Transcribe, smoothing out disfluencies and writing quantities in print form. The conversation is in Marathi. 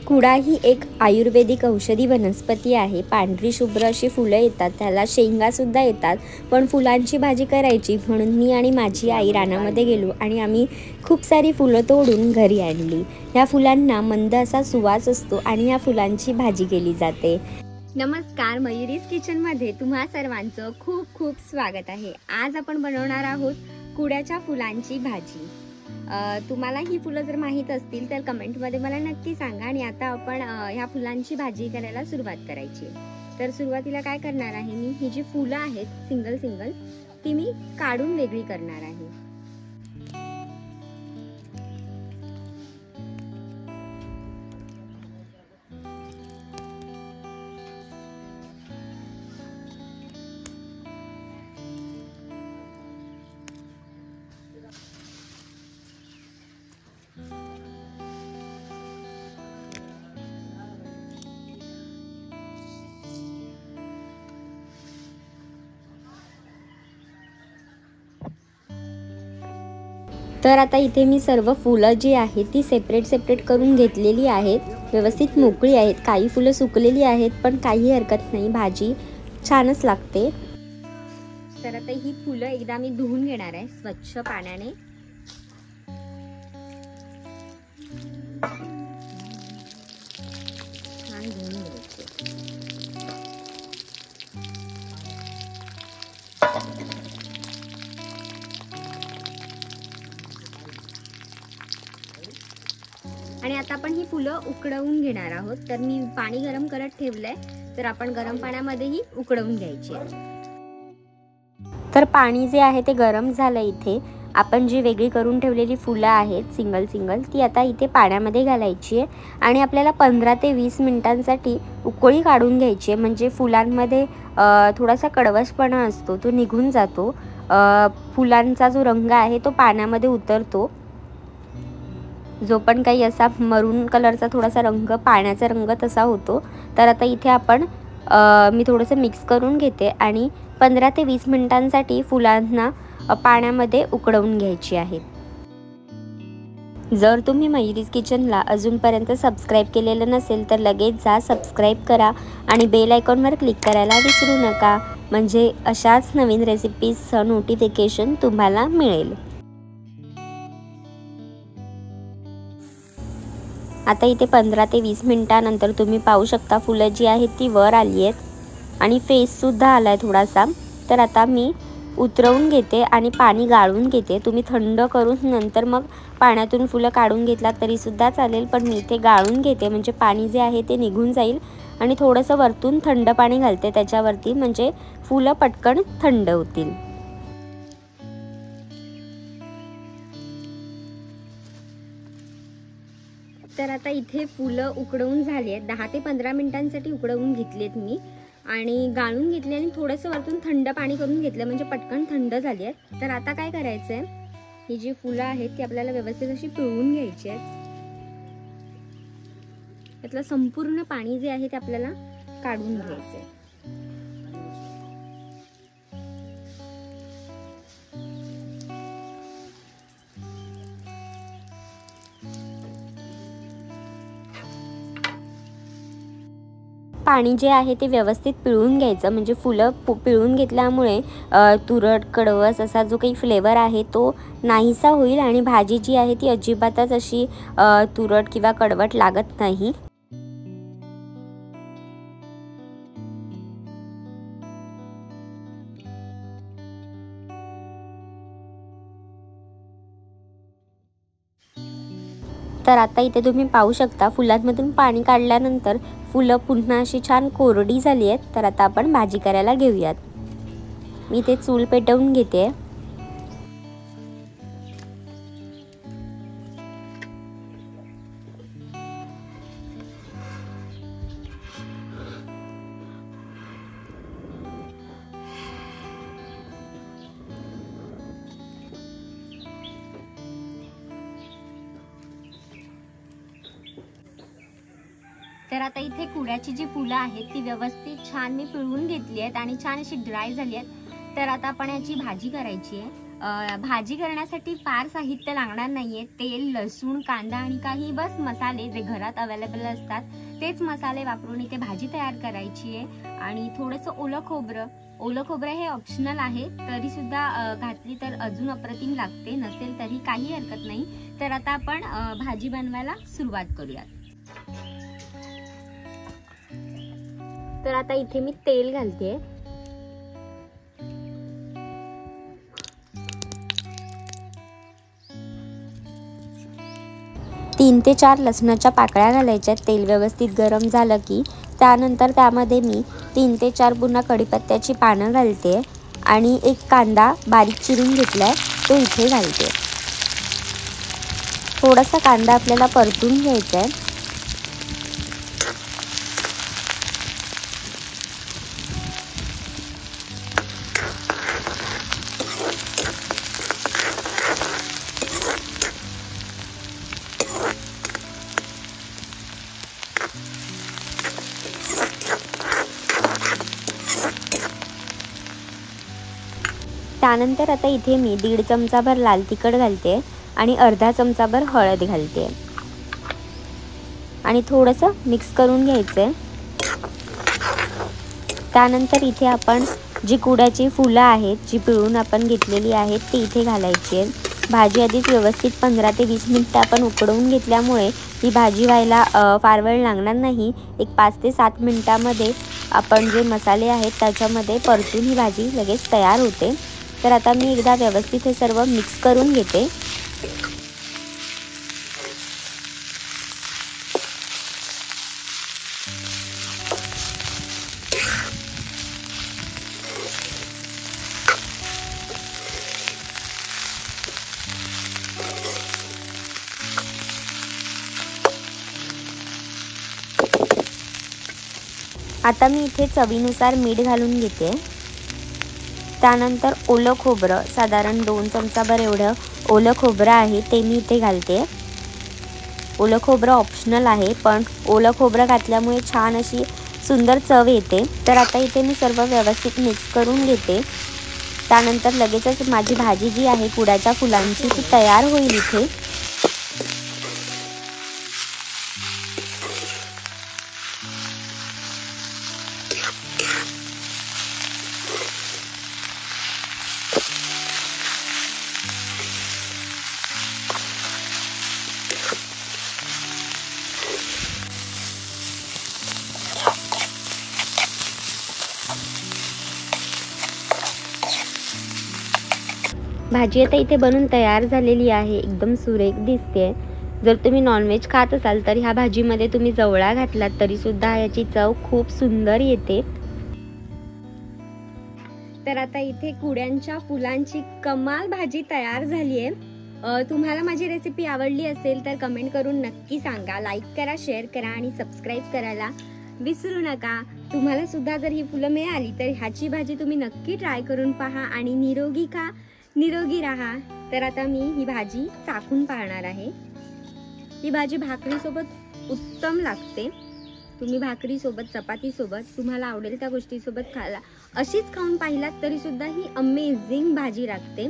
कुडा ही एक आयुर्वेदिक औषधी वनस्पती आहे। पांढरी शुभ्र अशी फुलं येतात, त्याला शेंगासुद्धा येतात। पण फुलांची भाजी करायची म्हणून मी आणि माझी आई रानामध्ये गेलो आणि आम्ही खूप सारी फुलं तोडून घरी आणली। ह्या फुलांना मंद असा सुवास असतो आणि या फुलांची भाजी केली जाते। नमस्कार, मयुरीज किचनमध्ये तुम्हा सर्वांचं खूप खूप स्वागत आहे। आज आपण बनवणार आहोत कुड्याच्या फुलांची भाजी। तुम्हाला ही फुलं जर माहीत असतील तर कमेंटमध्ये मला नक्की सांगा। आणि आता आपण ह्या फुलांची भाजी करायला सुरुवात करायची। तर सुरुवातीला काय करणार आहे, मी ही जी फुलं आहेत सिंगल सिंगल ती मी काढून वेगळी करणार आहे। तर आता इथे मी सर्व फुलं जी आहेत ती सेपरेट करून घेतलेली आहेत। व्यवस्थित मोकळी आहेत। काही फुलं सुकलेली आहेत पण काही हरकत नाही, भाजी छानच लागते। तर आता ही फुलं एकदा मी धुवून घेणार आहे स्वच्छ पाण्याने। छान धुवून घ्यायची। आणि आता आपण ही फुलं उकडवून घेणार आहोत। तर मी पाणी गरम करत ठेवलंय, तर आपण गरम पाण्यामध्ये ही उकडवून घ्यायची। तर पाणी जे आहे ते गरम झालं। इथे आपण जी वेगळी करून ठेवलेली फुलं आहेत सिंगल सिंगल ती आता इथे पाण्यामध्ये घालायची आहे आणि आपल्याला 15 ते 20 मिनिटांसाठी उकळी काढून घ्यायची आहे। म्हणजे फुलांमध्ये थोडासा कडवसपणा असतो तो निघून जातो। फुलांचा जो रंग आहे तो पाण्यामध्ये उतरतो। जो पण काही असा मरून कलरचा थोडासा रंग, पाण्याचा रंग तसा होतो। तर आता इथे आपण मी थोडंसं मिक्स करून घेते आणि 15 ते 20 मिनिटांसाठी फुलांना पाण्यामध्ये उकडवून घ्यायची आहे। जर तुम्ही मयुरीज किचनला अजूनपर्यंत सबस्क्राईब केलेलं नसेल तर लगेच जा, सबस्क्राईब करा आणि बेल आयकॉनवर क्लिक करायला विसरू नका, म्हणजे अशाच नवीन रेसिपीजचं नोटिफिकेशन तुम्हाला मिळेल। आता इथे 15 ते 20 मिनिटांनंतर तुम्ही पाहू शकता फुलं जी आहेत ती वर आली आहेत आणि फेससुद्धा आला आहे थोडासा। तर आता मी उतरवून घेते आणि पाणी गाळून घेते। तुम्ही थंड करून नंतर मग पाण्यातून फुलं काढून घेतलात तरीसुद्धा चालेल, पण मी इथे गाळून घेते म्हणजे पाणी जे आहे ते निघून जाईल। आणि थोडंसं वरतून थंड पाणी घालते त्याच्यावरती, म्हणजे फुलं पटकन थंड होतील। तर आता इथे फुलं उकडवून झाली आहेत, 10 ते 15 मिनिटांसाठी उकडवून घेतलेत मी आणि गाळून घेतले आणि थोडंसं वरतून थंड पाणी करून घेतलं, म्हणजे पटकन थंड झाली आहेत। तर आता काय करायचं आहे, ही जी फुलं आहेत ती आपल्याला व्यवस्थित अशी पिळून घ्यायची आहेत। यातलं संपूर्ण पाणी जे आहे ते आपल्याला काढून घ्यायचं आहे। पाणी जे आहे ते व्यवस्थित पिळून घ्यायचं, म्हणजे फुलं पिळून घेतल्यामुळे तुरट कडवस असा जो काही फ्लेवर आहे तो नाहीसा होईल आणि भाजी जी आहे ती अजिबातच अशी तुरट किंवा कडवट लागत नाही। तर आता इथे तुम्ही पाहू शकता फुलांमधून पाणी काढल्यानंतर फुलं पुन्हा अशी छान कोरडी झाली आहेत। तर आता आपण भाजी करायला घेऊयात। मी इथे चूल पेटवून घेते। तर आता इथे कुड्याची जी फुलं आहेत ती व्यवस्थित छान मी पिळून घेतली आहेत आणि छान अशी ड्राय झाली आहेत। तर आता आपण याची भाजी करायची आहे। भाजी करण्यासाठी फार साहित्य लागणार नाहीये. तेल, लसूण, कांदा आणि काही बस मसाले जे घरात अवेलेबल असतात तेच मसाले वापरून इथे भाजी तयार करायची आहे. आणि थोडंसं ओलं खोबरं हे ऑप्शनल आहे, तरी सुद्धा घातली तर अजून अप्रतिम लागते, नसेल तरी काही हरकत नाही. तर आता आपण भाजी बनवायला सुरुवात करूयात. तर आता इथे मी तेल घालते. तीन ते 4 लसणाच्या पाकळ्या घालायच्या. तेल व्यवस्थित गरम झालं की त्यानंतर त्यामध्ये मी 3 ते 4 पुन्हा कढीपत्त्याची पानं घालते आणि एक कांदा बारीक चिरून घेतलाय तो इथे घालते. थोडासा कांदा आपल्याला परतून घ्यायचा आहे. त्यानंतर आता इथे मी 1.5 चमचाभर लाल तिखट घालते आणि अर्धा चमचाभर हळद घालते आणि थोडंसं मिक्स करून घ्यायचं. त्यानंतर इथे आपण जी कुड्याची फुलं आहेत जी पिळून आपण घेतलेली आहेत ती इथे घालायची आहेत. भाजी आधीच व्यवस्थित 15 ते 20 मिनिटं आपण उकडवून घेतल्यामुळे ही भाजी व्हायला फार वेळ लागणार नाही. एक 5 ते 7 मिनिटांमध्ये आपण जे मसाले आहेत त्याच्यामध्ये परतून ही भाजी लगेच तयार होते. तर आता मी एकदा व्यवस्थित हे सर्व मिक्स करून घेते. आता मी इथे चवीनुसार मीठ घालून घेते. त्यानंतर ओलं खोबरं साधारण 2 चमचाभर एवढं ओलं खोबरं आहे ते मी इथे घालते. ओलं खोबरं ऑप्शनल आहे, पण ओलं खोबरं घातल्यामुळे छान अशी सुंदर चव येते. तर आता इथे मी सर्व व्यवस्थित मिक्स करून घेते. त्यानंतर लगेचच माझी भाजी जी आहे कुड्याच्या फुलांची ती तयार होईल इथे. भाजी आता इथे बनून तयार झालेली आहे, एकदम सुरेख दिसते. जर तुम्ही नॉनव्हेज खात असाल तर ह्या भाजीमध्ये तुम्ही जवळा घातलात तरी सुद्धा याची चव खूप सुंदर येते. तर आता इथे कुड्यांच्या फुलांची कमाल भाजी तयार झाली आहे. तुम्हाला माझी रेसिपी आवडली असेल तर कमेंट करून नक्की सांगा. लाईक करा, शेअर करा आणि सबस्क्राईब करायला विसरू नका. तुम्हाला सुद्धा जर ही फुलं मिळाली तर ह्याची भाजी तुम्ही नक्की ट्राय करून पहा आणि निरोगी खा, निरोगी राहा. तर आता मी ही भाजी चाखून पाहणार आहे. ही भाजी भाकरीसोबत उत्तम लागते. तुम्ही भाकरीसोबत, चपातीसोबत, तुम्हाला आवडेल त्या गोष्टीसोबत खायला अशीच खाऊन पाहिलात तरी सुद्धा ही अमेझिंग भाजी लागते.